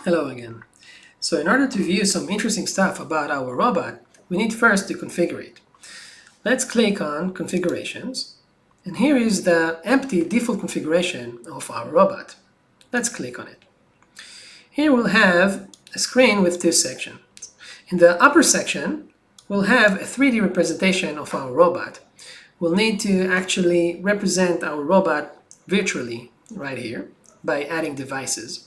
Hello again. So in order to view some interesting stuff about our robot, we need first to configure it. Let's click on Configurations, and here is the empty default configuration of our robot. Let's click on it. Here we'll have a screen with two sections. In the upper section, we'll have a 3D representation of our robot. We'll need to actually represent our robot virtually right here by adding devices.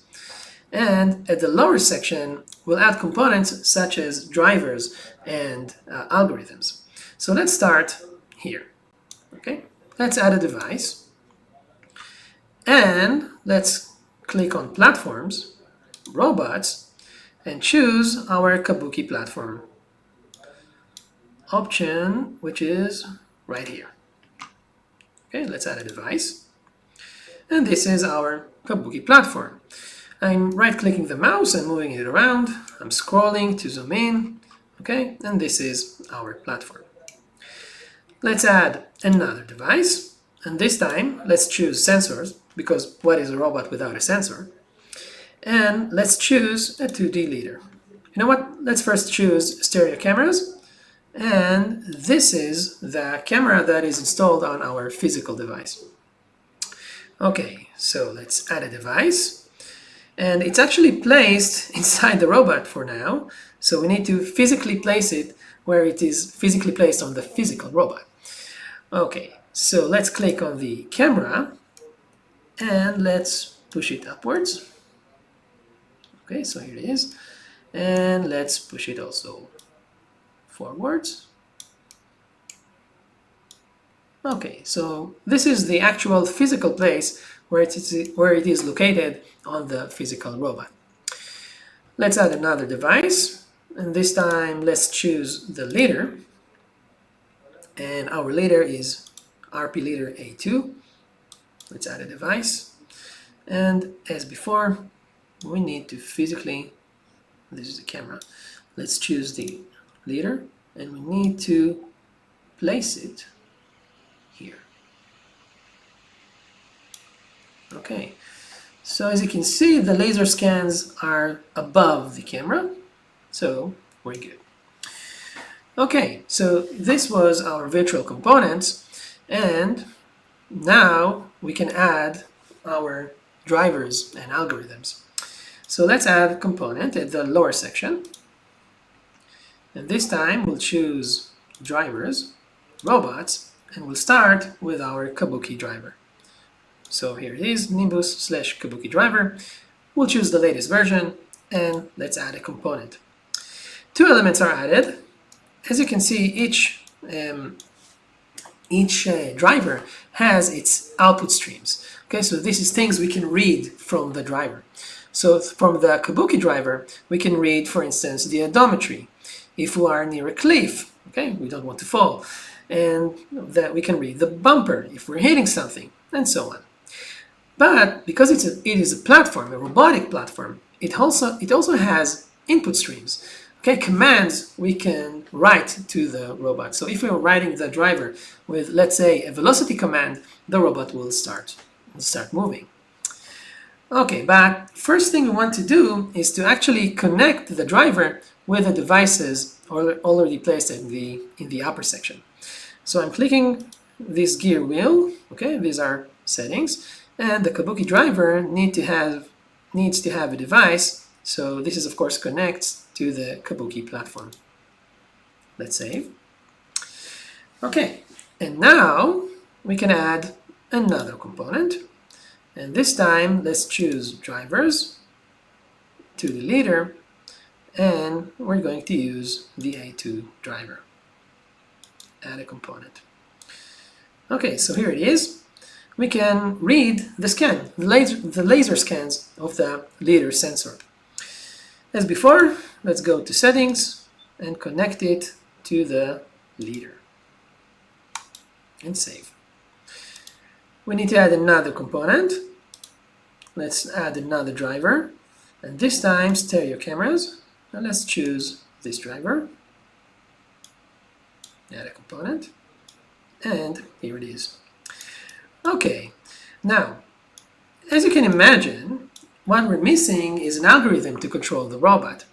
And at the lower section, we'll add components such as drivers and algorithms. So let's start here. Okay, let's add a device. And let's click on Platforms, Robots, and choose our Kabuki platform option, which is right here. Okay, let's add a device. And this is our Kabuki platform. I'm right-clicking the mouse and moving it around. I'm scrolling to zoom in. Okay, and this is our platform. Let's add another device. And this time, let's choose sensors, because what is a robot without a sensor? And let's choose a 2D leader. You know what? Let's first choose stereo cameras. And this is the camera that is installed on our physical device. Okay, so let's add a device. And it's actually placed inside the robot for now, so we need to physically place it where it is physically placed on the physical robot. Okay, so let's click on the camera and let's push it upwards. Okay, so here it is. And let's push it also forwards. Okay, so this is the actual physical place where it is located on the physical robot. Let's add another device, and this time let's choose the leader. And our leader is RP leader A2. Let's add a device. And as before, we need to physically, this is the camera, let's choose the leader, and we need to place it here. Okay, so as you can see, the laser scans are above the camera, so we're good. Okay, so this was our virtual components, and now we can add our drivers and algorithms. So let's add a component at the lower section, and this time we'll choose drivers, robots, and we'll start with our Kabuki driver. So here it is, Nimbus / Kabuki driver. We'll choose the latest version, and let's add a component. Two elements are added. As you can see, each driver has its output streams. Okay, so this is things we can read from the driver. So from the Kabuki driver, we can read, for instance, the odometry. If we are near a cliff, okay, we don't want to fall, and that we can read the bumper if we're hitting something, and so on. But because it is a platform, a robotic platform, it also has input streams. Okay, commands we can write to the robot. So if we're writing the driver with, let's say, a velocity command, the robot will start moving. Okay, but first thing we want to do is to actually connect the driver with the devices already placed in the upper section. So I'm clicking this gear wheel. Okay, these are settings, and the Kabuki driver needs to have a device. So this is, of course, connects to the Kabuki platform. Let's save. Okay, and now we can add another component. And this time, let's choose drivers to the leader, and we're going to use the A2 driver. Add a component. Okay, so here it is. We can read the scan, the laser scans of the leader sensor. As before, let's go to settings and connect it to the leader and save. We need to add another component. Let's add another driver, and this time stereo cameras. And let's choose this driver. Add a component, and here it is. Okay, now, as you can imagine, what we're missing is an algorithm to control the robot.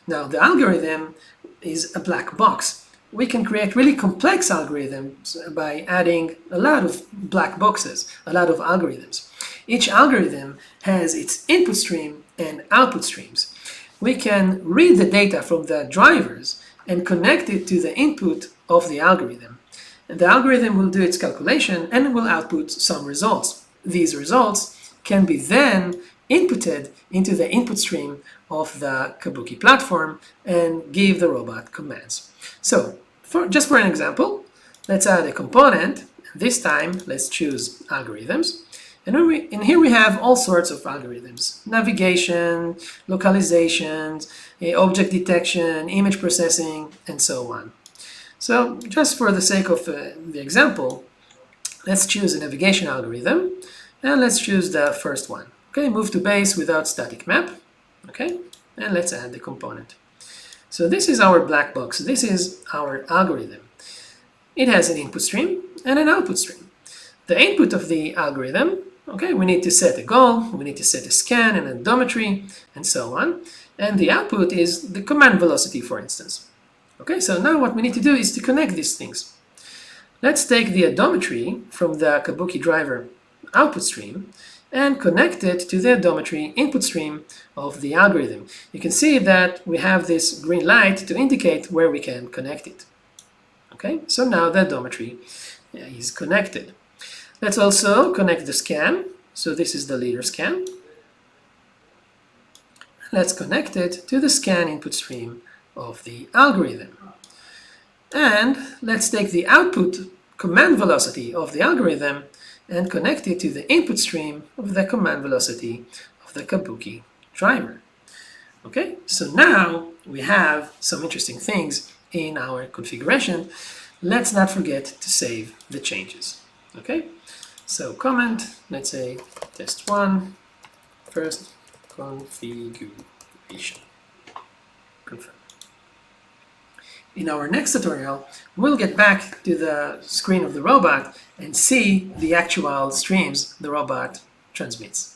Now, the algorithm is a black box. We can create really complex algorithms by adding a lot of black boxes, a lot of algorithms. Each algorithm has its input stream and output streams. We can read the data from the drivers and connect it to the input of the algorithm. And the algorithm will do its calculation and will output some results. These results can be then inputted into the input stream of the Kabuki platform and give the robot commands. So, just for an example, let's add a component. This time, let's choose algorithms. And here we have all sorts of algorithms: navigation, localization, object detection, image processing, and so on. So just for the sake of the example, let's choose a navigation algorithm, and let's choose the first one. Okay, move to base without static map. Okay, and let's add the component. So this is our black box. This is our algorithm. It has an input stream and an output stream. The input of the algorithm, okay, we need to set a goal, we need to set a scan and an odometry, and so on. And the output is the command velocity, for instance. Okay, so now what we need to do is to connect these things. Let's take the odometry from the Kabuki driver output stream and connect it to the odometry input stream of the algorithm. You can see that we have this green light to indicate where we can connect it. Okay, so now the odometry is connected. Let's also connect the scan. So this is the leader scan. Let's connect it to the scan input stream of the algorithm. And let's take the output command velocity of the algorithm and connect it to the input stream of the command velocity of the Kabuki driver. Okay, so now we have some interesting things in our configuration. Let's not forget to save the changes. Okay, so comment, let's say test1, first configuration, confirm. In our next tutorial, we'll get back to the screen of the robot and see the actual streams the robot transmits.